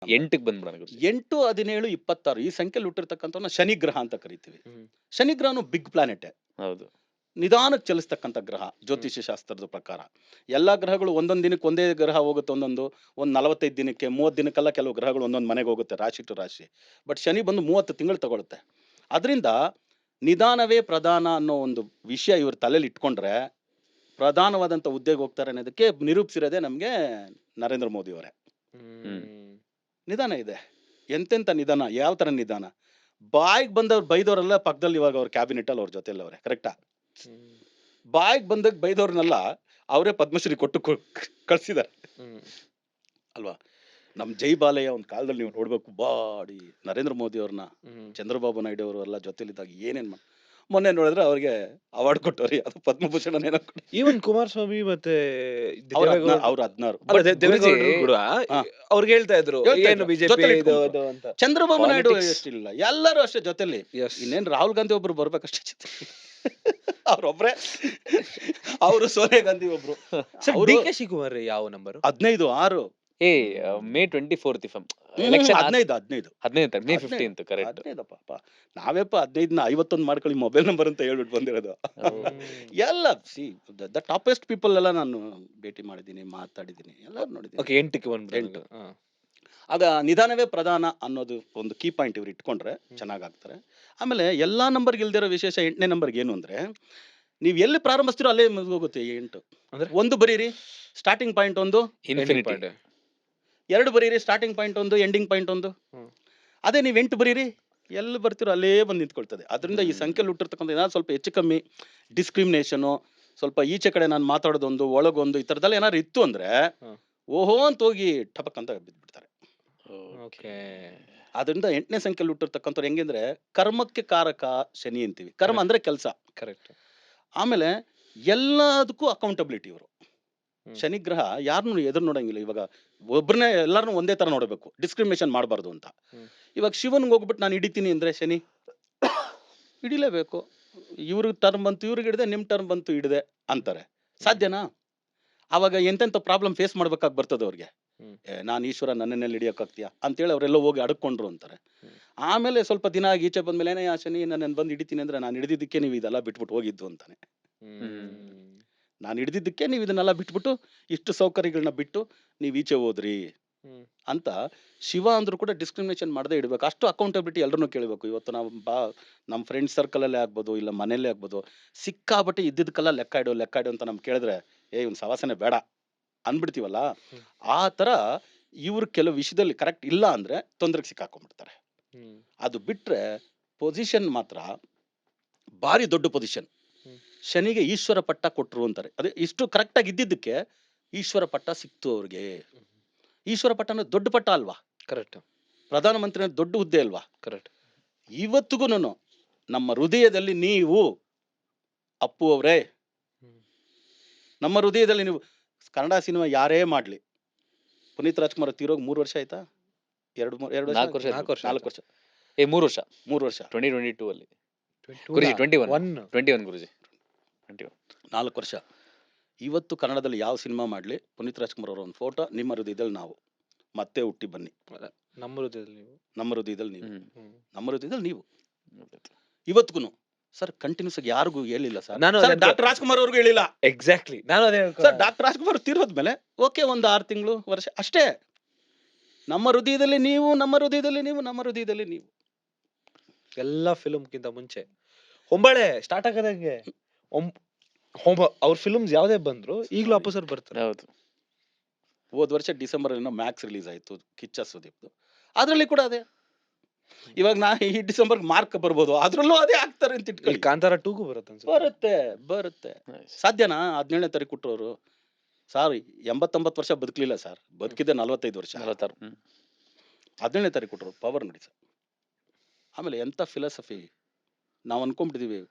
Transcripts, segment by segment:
8ಕ್ಕೆ ಬಂದ್ಬಿಡೋಣ ಗುರುಜಿ. 8, 17, 26 ಈ ಸಂಖ್ಯೆಯಲ್ಲಿ ಹುಟ್ಟಿರ್ತಕ್ಕಂಥವ್ನ ಶನಿ ಗ್ರಹ ಅಂತ ಕರಿತೀವಿ. ಹ್ಮ್. ಶನಿ ಗ್ರಹನು ಬಿಗ್ ಪ್ಲಾನೆಟ್, ಹೌದು. ನಿಧಾನಕ್ಕೆ ಚಲಿಸ್ತಕ್ಕಂಥ ಗ್ರಹ ಜ್ಯೋತಿಷ್ಯ ಶಾಸ್ತ್ರದ ಪ್ರಕಾರ. ಎಲ್ಲಾ ಗ್ರಹಗಳು ಒಂದೊಂದು ದಿನಕ್ಕೆ ಒಂದೇ ಗ್ರಹ ಹೋಗುತ್ತೆ, ಒಂದು 45 ದಿನಕ್ಕೆ 30 ದಿನಕ್ಕೆಲ್ಲ ಕೆಲವು ಗ್ರಹಗಳು ಒಂದೊಂದು ಮನೆಗೆ ಹೋಗುತ್ತೆ, ರಾಶಿ ಟು ರಾಶಿ. ಬಟ್ ಶನಿ ಬಂದು 30 ತಿಂಗಳು ತಗೊಳುತ್ತೆ. ಅದರಿಂದ ನಿಧಾನವೇ ಪ್ರಧಾನ ಅನ್ನೋ ಒಂದು ವಿಷಯ ಇವ್ರ ತಲೆಯಲ್ಲಿ ಇಟ್ಕೊಂಡ್ರೆ ಪ್ರಧಾನವಾದಂಥ ಹುದ್ದೆಗೆ ಹೋಗ್ತಾರೆ ಅನ್ನೋದಕ್ಕೆ ನಿರೂಪಿಸಿರೋದೇ ನಮಗೆ ನರೇಂದ್ರ ಮೋದಿ ಅವರೇ. ನಿಧಾನ ಇದೆ, ಎಂತೆಂಥ ನಿಧಾನ, ಯಾವ ಥರ ನಿಧಾನ. ಬಾಯಿಗೆ ಬಂದವ್ರು ಬೈದವರೆಲ್ಲ ಪಕ್ಕದಲ್ಲಿ ಇವಾಗ ಅವ್ರ ಕ್ಯಾಬಿನೆಟಲ್ಲಿ ಅವ್ರ ಜೊತೆಲಿ ಅವರೇ. ಕರೆಕ್ಟಾ? ಬಾಯಿಗೆ ಬಂದಾಗ ಬೈದವ್ರನ್ನೆಲ್ಲ ಅವರೇ ಪದ್ಮಶ್ರೀ ಕೊಟ್ಟು ಕಳ್ಸಿದ್ದಾರೆ ಅಲ್ವಾ. ನಮ್ಮ ಜೈ ಬಾಲಯ್ಯ ಒಂದು ಕಾಲದಲ್ಲಿ ನೀವು ನೋಡ್ಬೇಕು, ಬಾಡಿ ನರೇಂದ್ರ ಮೋದಿ ಅವ್ರನ್ನ, ಚಂದ್ರಬಾಬು ನಾಯ್ಡು ಅವರು ಎಲ್ಲ ಜೊತೆಲಿದ್ದಾಗ ಏನೇನು ಮೊನ್ನೆ ನೋಡಿದ್ರೆ ಅವ್ರಿಗೆ ಅವಾರ್ಡ್ ಕೊಟ್ಟವ್ರಿ, ಅದು ಪದ್ಮಭೂಷಣ ಏನೋ. ಈವನ್ ಕುಮಾರಸ್ವಾಮಿ ಮತ್ತೆ ಅವ್ರ 16 ದೇವೇಗೌಡರು ಕೂಡ ಹಾ. ಅವ್ರಿಗೆ ಹೇಳ್ತಾ ಇದ್ರು ಹೇಳ್ತಾ ಏನು ಇದ್ರು, ಬಿಜೆಪಿ ಜೊತೆಲಿ ಇದು ಇಟ್ಕೊಂಡ್ರು. ಅದು ಅಂತ. ಚಂದ್ರಬಾಬು ನಾಯ್ಡು Politics. ಎಷ್ಟಿಲ್ಲ, ಎಲ್ಲರೂ ಅಷ್ಟೇ ಜೊತೆಲಿ. Yes. ಇನ್ನೇನ್ ರಾಹುಲ್ ಗಾಂಧಿ ಒಬ್ರು ಬರ್ಬೇಕಷ್ಟೇ ಜೊತೆ. ಅವ್ರೊಬ್ರೆ, ಅವರು ಸೋನಿಯಾ ಗಾಂಧಿ ಒಬ್ರು. ಸರ್ ಅವ್ರು ಡಿ ಕೆ ಶಿವಕುಮಾರ್ ಯಾವ number? 15, 6, May 24th election 15. 15 May 15th correct. 15 ಪಾಪ. ನಾವೇಪ 15ನ 51 ಮಾಡ್ಕೊಳ್ಳಿ ಮೊಬೈಲ್ ನಂಬರ್ ಅಂತ ಹೇಳ್ಬಿಟ್ಟು ಬಂದಿರೋದು. ಎಲ್ಲ ದ ಟಾಪೆಸ್ಟ್ ಪೀಪಲ್ ಎಲ್ಲ ನಾನು ಭೇಟಿ ಮಾಡಿದ್ದೀನಿ, ಮಾತಾಡಿದ್ದೀನಿ, ಎಲ್ಲರೂ ನೋಡಿದ್ದೀನಿ. ಓಕೆ 8ಕ್ಕೆ ಬಂದ್ಬಿಟ್ಟು. ಆಗ ನಿಧಾನವೇ ಪ್ರಧಾನ ಅನ್ನೋದು ಒಂದು ಕೀ ಪಾಯಿಂಟ್ ಇವ್ರು ಇಟ್ಕೊಂಡ್ರೆ ಚೆನ್ನಾಗಾಗ್ತಾರೆ. ಆಮೇಲೆ ಎಲ್ಲಾ ನಂಬರ್ಗೆ ಇಲ್ದಿರೋ ವಿಶೇಷ 8ನೇ ನಂಬರ್ಗೆ ಏನು ಅಂದ್ರೆ, ನೀವು ಎಲ್ಲಿ ಪ್ರಾರಂಭಿಸ್ತೀರೋ ಅಲ್ಲೇ ಹೋಗುತ್ತೆ 8. ಅಂದ್ರೆ? 1 ಬರೀರಿ, ಸ್ಟಾರ್ಟಿಂಗ್ ಪಾಯಿಂಟ್ 1, ಇನ್ಫಿನಿಟಿ. 2 ಬರೀರಿ, ಸ್ಟಾರ್ಟಿಂಗ್ ಪಾಯಿಂಟ್ 1, ಎಂಡಿಂಗ್ ಪಾಯಿಂಟ್ 1. ಅದೇ ನೀವು 8 ಬರೀರಿ, ಎಲ್ಲಿ ಬರ್ತೀರೋ ಅಲ್ಲೇ ಬಂದು ನಿಂತ್ಕೊಳ್ತದೆ. ಅದರಿಂದ ಈ ಸಂಖ್ಯೆಯಲ್ಲಿ ಹುಟ್ಟಿರ್ತಕ್ಕಂಥ ಏನಾದ್ರು ಸ್ವಲ್ಪ ಹೆಚ್ಚು ಕಮ್ಮಿ ಡಿಸ್ಕ್ರಿಮಿನೇಷನು, ಸ್ವಲ್ಪ ಈಚೆ ಕಡೆ ನಾನು ಮಾತಾಡೋದೊಂದು ಒಳಗೊಂದು ಈ ಥರದ್ದೆಲ್ಲ ಏನಾದ್ರು ಇತ್ತು ಅಂದ್ರೆ ಓಹೋ ಅಂತ ಹೋಗಿ ಟಪಕ್ ಅಂತ ಬಿದ್ದುಬಿಡ್ತಾರೆ. ಓಕೆ. ಅದರಿಂದ 8ನೇ ಸಂಖ್ಯೆಯಲ್ಲಿ ಹುಟ್ಟಿರ್ತಕ್ಕಂಥವ್ರು ಹೆಂಗಂದ್ರೆ ಕರ್ಮಕ್ಕೆ ಕಾರಕ ಶನಿ ಅಂತೀವಿ. ಕರ್ಮ ಅಂದ್ರೆ ಕೆಲಸ. ಕರೆಕ್ಟ್. ಆಮೇಲೆ ಎಲ್ಲದಕ್ಕೂ ಅಕೌಂಟಬಿಲಿಟಿ ಇವರು. ಶನಿಗ್ರಹ ಯಾರನ್ನು ಎದುರು ನೋಡಂಗಿಲ್ಲ. ಇವಾಗ ಒಬ್ಬರನ್ನೇ ಎಲ್ಲಾರನ್ನೂ ಒಂದೇ ತರ ನೋಡಬೇಕು, ಡಿಸ್ಕ್ರಿಮಿನೇಷನ್ ಮಾಡಬಾರ್ದು ಅಂತ. ಇವಾಗ ಶಿವನ್ಗೆ ಹೋಗ್ಬಿಟ್ಟು ನಾನು ಹಿಡಿತೀನಿ ಅಂದ್ರೆ ಶನಿ ಹಿಡಿಲೇಬೇಕು. ಇವ್ರಿಗೆ ಟರ್ಮ್ ಬಂತು ಇವ್ರಿಗೆ ಹಿಡಿದೆ, ನಿಮ್ಮ ಟರ್ಮ್ ಬಂತು ಹಿಡಿದೆ ಅಂತಾರೆ. ಸಾಧ್ಯನಾ? ಅವಾಗ ಎಂತೆಂಥ ಪ್ರಾಬ್ಲಮ್ ಫೇಸ್ ಮಾಡ್ಬೇಕಾಗಿ ಬರ್ತದೆ ಅವ್ರಿಗೆ. ನಾನು ಈಶ್ವರ ನನ್ನೆಲ್ಲಿ ಹಿಡಿಯೋಕ್ಕಾಗ್ತೀಯಾ ಅಂತೇಳಿ ಅವರೆಲ್ಲ ಹೋಗಿ ಅಡ್ಕೊಂಡ್ರು ಅಂತಾರೆ. ಆಮೇಲೆ ಸ್ವಲ್ಪ ದಿನ ಆಗಿ ಈಚೆ ಬಂದ್ಮೇಲೆ ಏನೇ ಆ ಶನಿ ನನ್ನ ಬಂದು ಹಿಡಿತೀನಿ ಅಂದ್ರೆ ನಾನು ಹಿಡಿದಿದ್ದಕ್ಕೆ ನೀವು ಇದೆಲ್ಲ ಬಿಟ್ಬಿಟ್ಟು ಹೋಗಿದ್ದು ಅಂತಾನೆ. ನಾನು ಹಿಡಿದಿದ್ದಕ್ಕೆ ನೀವು ಇದನ್ನೆಲ್ಲ ಬಿಟ್ಬಿಟ್ಟು ಇಷ್ಟು ಸೌಕರ್ಯಗಳನ್ನ ಬಿಟ್ಟು ನೀವು ಈಚೆ ಹೋದ್ರಿ ಅಂತ. ಶಿವ ಅಂದ್ರೂ ಕೂಡ ಡಿಸ್ಕ್ರಿಮಿನೇಷನ್ ಮಾಡದೇ ಇಡಬೇಕು. ಅಷ್ಟು ಅಕೌಂಟಬಿಲಿಟಿ ಎಲ್ಲರನ್ನೂ ಕೇಳಬೇಕು. ಇವತ್ತು ನಾವು ನಮ್ಮ ಫ್ರೆಂಡ್ಸ್ ಸರ್ಕಲಲ್ಲೇ ಆಗ್ಬೋದು, ಇಲ್ಲ ಮನೆಯಲ್ಲೇ ಆಗ್ಬೋದು, ಸಿಕ್ಕಾಬಟ್ಟೆ ಇದ್ದಿದ್ದಕ್ಕೆಲ್ಲ ಲೆಕ್ಕ ಇಡು ಅಂತ ನಮ್ಗೆ ಕೇಳಿದ್ರೆ ಇವ್ನ ಸವಾಸನೆ ಬೇಡ ಅಂದ್ಬಿಡ್ತೀವಲ್ಲ. ಆ ಥರ ಇವ್ರು ಕೆಲವು ವಿಷಯದಲ್ಲಿ ಕರೆಕ್ಟ್ ಇಲ್ಲ ಅಂದ್ರೆ ತೊಂದರೆಗೆ ಸಿಕ್ಕಾಕೊಂಡ್ಬಿಡ್ತಾರೆ. ಅದು ಬಿಟ್ರೆ ಪೊಸಿಷನ್ ಮಾತ್ರ ಭಾರಿ ದೊಡ್ಡ ಪೊಸಿಷನ್. ಶನಿಗೆ ಈಶ್ವರ ಪಟ್ಟ ಕೊಟ್ರು ಅಂತಾರೆ. ಅದೇ ಇಷ್ಟು ಕರೆಕ್ಟಾಗಿ ಇದ್ದಿದ್ದಕ್ಕೆ ಈಶ್ವರ ಪಟ್ಟ ಸಿಕ್ತು ಅವ್ರಿಗೆ. ಈಶ್ವರ ಪಟ್ಟ ಅನ್ನೋದು ದೊಡ್ಡ ಪಟ್ಟ ಅಲ್ವಾ? ಕರೆಕ್ಟ್. ಪ್ರಧಾನಮಂತ್ರಿ ಅನ್ನೋದು ದೊಡ್ಡ ಹುದ್ದೆ ಅಲ್ವಾ? ಕರೆಕ್ಟ್. ಇವತ್ತಿಗೂ ನಮ್ಮ ಹೃದಯದಲ್ಲಿ ನೀವು ಅಪ್ಪು ಅವರೇ, ನಮ್ಮ ಹೃದಯದಲ್ಲಿ ನೀವು. ಕನ್ನಡ ಸಿನಿಮಾ ಯಾರೇ ಮಾಡ್ಲಿ, ಪುನೀತ್ ರಾಜ್ಕುಮಾರ್ ತೀರೋಗಿ 3 ವರ್ಷ ಆಯ್ತಾ? 4 ವರ್ಷ. 4 ವರ್ಷ. 3 ವರ್ಷ. 3 ವರ್ಷ 2022 ಅಲ್ಲಿ ಗುರುಜಿ 21 ಗುರುಜಿ 21. 4 ವರ್ಷ. ಇವತ್ತು ಕನ್ನಡದಲ್ಲಿ ಯಾವ ಸಿನಿಮಾ ಮಾಡಲಿ, ಪುನೀತ್ ರಾಜ್ಕುಮಾರ್ ಅವರ ಒಂದು ಫೋಟೋ, ನಿಮ್ಮ ಹೃದಯದಲ್ಲಿ ನಾವು ಮತ್ತೆ ಹುಟ್ಟಿ ಬನ್ನಿ, ನಮ್ಮ ಹೃದಯದಲ್ಲಿ ನೀವು, ನಮ್ಮ ಹೃದಯದಲ್ಲಿ ನೀವು, ನಮ್ಮ ಹೃದಯದಲ್ಲಿ ನೀವು. ಇವತ್ತಿಗೂ ಸರ್ ಕಂಟಿನ್ಯೂಸ್ ಆಗಿ ಯಾರಿಗೂ ಹೇಳಿಲ್ಲ ಸರ್. ನಾನು ಡಾಕ್ಟರ್ ರಾಜ್ಕುಮಾರ್ ಅವ್ರಿಗೂ ಹೇಳಿಲ್ಲ. ಎಕ್ಸಾಕ್ಟ್ಲಿ ನಾನು ಅದೇ ಸರ್. ಡಾಕ್ಟರ್ ರಾಜ್ಕುಮಾರ್ ತೀರೋದ್ಮೇಲೆ ಓಕೆ ಒಂದು 6 ತಿಂಗಳು ವರ್ಷ ಅಷ್ಟೇ. ನಮ್ಮ ಹೃದಯದಲ್ಲಿ ನೀವು, ನಮ್ಮ ಹೃದಯದಲ್ಲಿ ನೀವು, ನಮ್ಮ ಹೃದಯದಲ್ಲಿ ನೀವು. ಎಲ್ಲ ಫಿಲ್ಮ್ಗಿಂತ ಮುಂಚೆ ಹೊಂಬಾಳೆ ಸ್ಟಾರ್ಟ್ ಆಗದಂಗೆ ಅವ್ರ ಫಿಲ್ಮ್ಸ್ ಯಾವ್ದೇ ಬಂದ್ರು ಈಗಲೂ ಅಪೋಸರ್ ಬರ್ತಾರೆ. ಹೌದು. ಹೋದ ವರ್ಷ ಡಿಸೆಂಬರ್ ಮ್ಯಾಕ್ಸ್ ರಿಲೀಸ್ ಆಯ್ತು, ಕಿಚ್ಚ ಸುದೀಪ್ದು. ಅದ್ರಲ್ಲಿ ಕೂಡ ಅದೇ. ಇವಾಗ ಈ ಡಿಸೆಂಬರ್ ಮಾರ್ಕ್ ಬರ್ಬೋದು, ಅದ್ರಲ್ಲೂ ಅದೇ ಆಗ್ತಾರೆ ಅಂತ ಇಟ್ಕೊಳ್ಳಿ. ಕಾಂತಾರ 2ಗೂ ಬರುತ್ತೆ. ಸಾಧ್ಯನಾ? 17ನೇ ತಾರೀಕು ಕೊಟ್ಟರು ಸಾರ್. 89 ವರ್ಷ ಬದುಕಲಿಲ್ಲ ಸರ್, ಬದುಕಿದ್ದೆ 45 ವರ್ಷ. 17ನೇ ತಾರೀಕು ಕೊಟ್ಟರು, ಪವರ್ ನೋಡಿ ಸರ್. ಆಮೇಲೆ ಎಂಥ ಫಿಲಾಸಫಿ ನಾವು ಅನ್ಕೊಂಡ್ಬಿಟ್ಟಿದೀವಿ.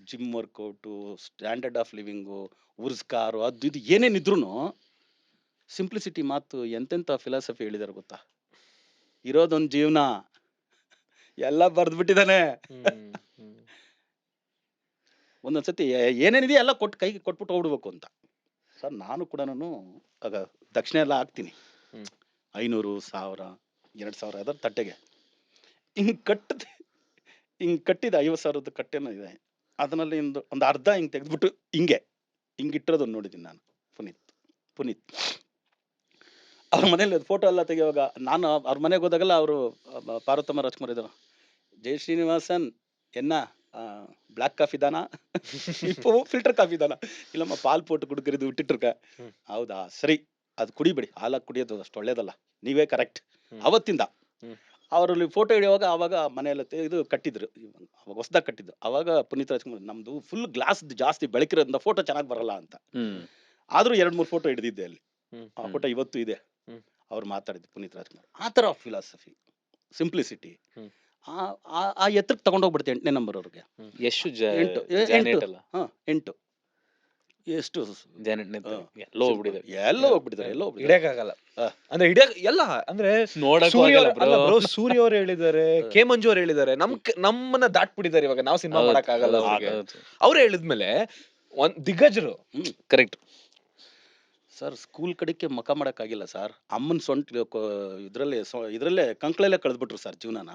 Gym workout, standard of living, ಉರ್ಸ್ಕಾರು, ಅದು ಇದು ಏನೇನಿದ್ರು ಸಿಂಪ್ಲಿಸಿಟಿ ಮಾತು. ಎಂತೆಂಥ ಫಿಲಾಸಫಿ ಹೇಳಿದಾರೆ ಗೊತ್ತಾ? ಇರೋದೊಂದು ಜೀವನ, ಎಲ್ಲ ಬರ್ದ್ಬಿಟ್ಟಿದ್ದಾನೆ. ಒಂದೊಂದ್ಸತಿ ಏನೇನಿದೆಯೋ ಎಲ್ಲ ಕೈಗೆ ಕೊಟ್ಬಿಟ್ಟು ಹೋಗ್ಬಿಡ್ಬೇಕು ಅಂತ. ಸರ್ ನಾನು ಕೂಡ ಆಗ ದಕ್ಷಿಣ ಎಲ್ಲ ಹಾಕ್ತೀನಿ, 500, 1000 2,000 ಅದರ ತಟ್ಟೆಗೆ ಹಿಂಗೆ ಕಟ್ಟಿದ 50,000 ಕಟ್ಟೆನೂ ಇದೆ. ಅದರಲ್ಲಿ ಒಂದು ಅರ್ಧ ಹಿಂಗೆ ತೆಗೆದ್ಬಿಟ್ಟು ಹಿಂಗಿಟ್ಟಿರೋದನ್ನು ನೋಡಿದ್ದೀನಿ ನಾನು. ಪುನೀತ್ ಅವ್ರ ಮನೇಲಿ ಫೋಟೋ ಎಲ್ಲ ತೆಗೆಯುವಾಗ ನಾನು ಅವ್ರ ಮನೆಗೆ ಹೋದಾಗೆಲ್ಲ ಅವರು ಪಾರ್ವತಮ್ಮ ರಾಜ್ಕುಮಾರ್ ಇದ್ರು. ಜೈ ಶ್ರೀನಿವಾಸನ್ ಎನ್ನ ಬ್ಲಾಕ್ ಕಾಫಿ ದಾನ ಫಿಲ್ಟರ್ ಕಾಫಿ ದಾನ, ಇಲ್ಲಮ್ಮ ಪಾಲ್ ಪೋಟು ಕುಡುಕರಿದು ಇಟ್ಟಿಟ್ರಕ. ಹೌದಾ ಸರಿ, ಅದು ಕುಡಿಬೇಡಿ, ಹಾಲಾಗಿ ಕುಡಿಯೋದು ಅಷ್ಟು ಒಳ್ಳೇದಲ್ಲ, ನೀವೇ ಕರೆಕ್ಟ್. ಅವತ್ತಿಂದ ಅವರಲ್ಲಿ ಫೋಟೋ ಹಿಡಿಯುವಾಗ ಆವಾಗ ಮನೆಯೆಲ್ಲ ಇದು ಕಟ್ಟಿದ್ರು, ಅವಾಗ ಹೊಸದಾಗಿ ಕಟ್ಟಿದ್ದು. ಅವಾಗ ಪುನೀತ್ ರಾಜ್ಕುಮಾರ್ ನಮ್ದು ಫುಲ್ ಗ್ಲಾಸ್ ಜಾಸ್ತಿ ಬೆಳಕಿರೋದ್ರಿಂದ ಫೋಟೋ ಚೆನ್ನಾಗಿ ಬರಲ್ಲ ಅಂತ, ಆದ್ರೂ 2-3 ಫೋಟೋ ಹಿಡಿದಿದ್ದೆ ಅಲ್ಲಿ. ಆ ಫೋಟೋ ಇವತ್ತು ಇದೆ. ಅವ್ರು ಮಾತಾಡಿದ್ದು ಪುನೀತ್ ರಾಜ್ಕುಮಾರ್ ಆ ಥರ ಫಿಲಾಸಫಿ, ಸಿಂಪ್ಲಿಸಿಟಿ. ಆ ಎತ್ತರಕ್ಕೆ ತಗೊಂಡೋಗ್ಬಿಡುತ್ತೆ 8ನೇ ನಂಬರ್ ಅವ್ರಿಗೆ. ಎಷ್ಟು 8 ಎಷ್ಟು ಎಲ್ಲೋ ಹೋಗ್ಬಿಟ್ಟಿದ್ದಾರೆ. ಹಿಡಿಯಕ್ಕಾಗಲ್ಲ ಅಂದ್ರೆ ಎಲ್ಲ ಅಂದ್ರೆ ಸೂರ್ಯ ಅವ್ರು ಹೇಳಿದ್ದಾರೆ, ಕೆ ಮಂಜು ಅವ್ರು ಹೇಳಿದ್ದಾರೆ, ನಮ್ಮನ್ನ ದಾಟ್ಬಿಟ್ಟಿದ್ದಾರೆ. ಇವಾಗ ನಾವು ಸಿನಿಮಾ ಮಾಡಕ್ ಆಗಲ್ಲ ಅವ್ರು ಹೇಳಿದ್ಮೇಲೆ ಒಂದ್ ದಿಗ್ಗಜರು. Correct sir. ಸ್ಕೂಲ್ ಕಡೆಗೆ ಮಕ ಮಾಡಕ್ಕಾಗಿಲ್ಲ ಸರ್. ಅಮ್ಮನ ಸೊಂಟ ಇದ್ರಲ್ಲೇ ಕಂಕ್ಳಲ್ಲೇ ಕಳೆದ್ಬಿಟ್ರು ಸರ್ ಜೀವನನ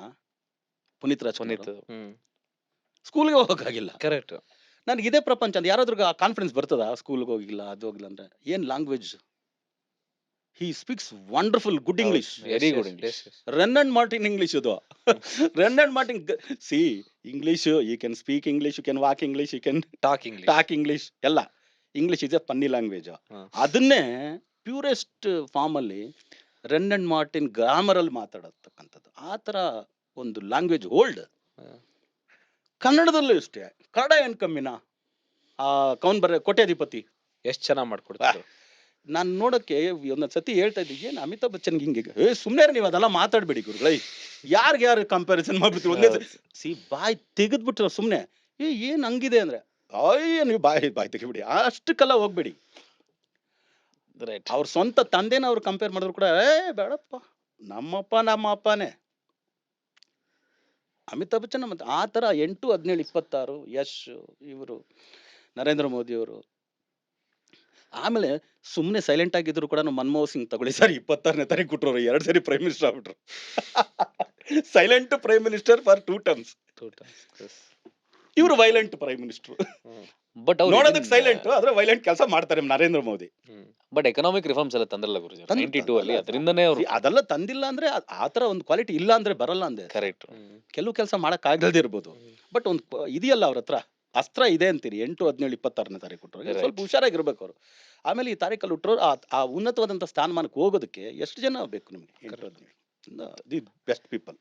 ಪುನೀತ್ ರಾಜ್ಕುಮಾರ್. ಸ್ಕೂಲ್ಗೆ ಹೋಗಕ್ಕಾಗಿಲ್ಲ. ಕರೆಕ್ಟ್. ನನಗೆ ಇದೇ ಪ್ರಪಂಚ ಅಂತ ಯಾರಾದ್ರೂ ಕಾನ್ಫಿಡೆನ್ಸ್ ಬರ್ತದ? ಸ್ಕೂಲ್ಗೆ ಹೋಗಿಲ್ಲ, ಅದು ಹೋಗಿಲ್ಲ ಅಂದ್ರೆ ಏನ್ language. He speaks wonderful good English, very good English. Wren and Martin English ಇದು. Wren and Martin see English, you can speak English, you can walk English, you can talk English. ಎಲ್ಲ English is a funny language. ಅದನ್ನೇ purest form ಅಲ್ಲಿ Wren and Martin grammar ಅಲ್ಲಿ ಮಾತಾಡತಕ್ಕಂಥದ್ದು. ಆ ತರ ಒಂದು language old. ಕನ್ನಡದಲ್ಲೂ ಅಷ್ಟೇ. ಕನ್ನಡ ಏನ್ ಕಮ್ಮಿನ? ಕೌನ್ ಕೋಟ್ಯಾಧಿಪತಿ ಎಷ್ಟ್ ಚೆನ್ನಾಗಿ ಮಾಡ್ಕೊಡ್ತಾರೆ. ನಾನು ನೋಡಕ್ಕೆ ಒಂದೊಂದ್ ಸತಿ ಹೇಳ್ತಾ ಇದ್ದೆ, ಏನ್ ಅಮಿತಾಬ್ ಬಚ್ಚನ್ ಹಿಂಗೆ ಸುಮ್ನೆ ನೀವು ಅದೆಲ್ಲ ಮಾತಾಡ್ಬೇಡಿ ಗುರುಗಳೇ, ಯಾರು ಕಂಪ್ಯಾರಿಸನ್ ಮಾಡ್ಬಿಟ್ರು ಒಂದೇ ಬಾಯ್ ತೆಗೆದ್ಬಿಟ್ರು ಸುಮ್ನೆ. ಏನ್ ಹಂಗಿದೆ ಅಂದ್ರೆ ಅಯ್ಯ ನೀವು ಬಾಯ್ ತೆಗಿಬಿಡಿ, ಅಷ್ಟಕ್ಕೆಲ್ಲ ಹೋಗ್ಬೇಡಿ. ಅವ್ರ ಸ್ವಂತ ತಂದೆನ ಅವ್ರು ಕಂಪೇರ್ ಮಾಡಿದ್ರು ಕೂಡ ಬೇಡಪ್ಪ, ನಮ್ಮ ಅಪ್ಪನೇ ಅಮಿತಾಬ್ ಬಚ್ಚನ್. ಮತ್ತೆ ಆ ತರ 8, 17, 26 ಯಶ್, ಇವರು ನರೇಂದ್ರ ಮೋದಿ ಅವರು. ಆಮೇಲೆ ಸುಮ್ಮನೆ ಸೈಲೆಂಟ್ ಆಗಿದ್ರು ಕೂಡ ಮನಮೋಹನ್ ಸಿಂಗ್ ತಗೊಳ್ಳಿ ಸರ್, 26ನೇ ತಾರೀಕು ಕೊಟ್ಟರು, 2 ಸರಿ ಪ್ರೈಮ್ ಮಿನಿಸ್ಟರ್ ಆಗ್ಬಿಟ್ರು. Silent prime minister for 2 terms. ಇವರು ವೈಲೆಂಟ್ ಪ್ರೈಮ್ ಮಿನಿಸ್ಟರ್. ಬಟ್ ನೋಡೋದಕ್ಕೆ ಸೈಲೆಂಟ್, ಆದ್ರೆ ವೈಲೆಂಟ್ ಕೆಲಸ ಮಾಡ್ತಾರೆ Narendra Modi. But economic reforms ಎಲ್ಲ ತಂದ್ರಲ್ಲ ಗುರುಜಿ 92 ಅಲ್ಲಿ, ಅದರಿಂದನೇ ಅವರು ಅದೆಲ್ಲ ತಂದಿಲ್ಲ ಅಂದ್ರೆ ಆತರ ಒಂದು ಕ್ವಾಲಿಟಿ ಇಲ್ಲ ಅಂದ್ರೆ ಬರಲ್ಲ ಅಂದೆ. ಕರೆಕ್ಟ್. ಕೆಲವು ಕೆಲಸ ಮಾಡಕ್ ಆಗಲ್ದೇ ಇರ್ಬೋದು, ಬಟ್ ಒಂದು ಇದೆಯಲ್ಲ ಅವ್ರ ಹತ್ರ ಅಸ್ತ್ರ ಇದೆ ಅಂತೀರಿ. 8, 17, 26ನೇ ತಾರೀಕು ಕೊಟ್ಟರು, ಸ್ವಲ್ಪ ಹುಷಾರಾಗಿರ್ಬೇಕು ಅವರು. ಆಮೇಲೆ ಈ ತಾರೀಕಲ್ಲಿ ಹುಟ್ಟರು ಆ ಉನ್ನತವಾದಂತ ಸ್ಥಾನಮಾನಕ್ಕೆ ಹೋಗೋದಕ್ಕೆ ಎಷ್ಟು ಜನ ಬೇಕು ನಿಮ್ಗೆ? 8, 17 ದಿ ಬೆಸ್ಟ್ ಪೀಪಲ್.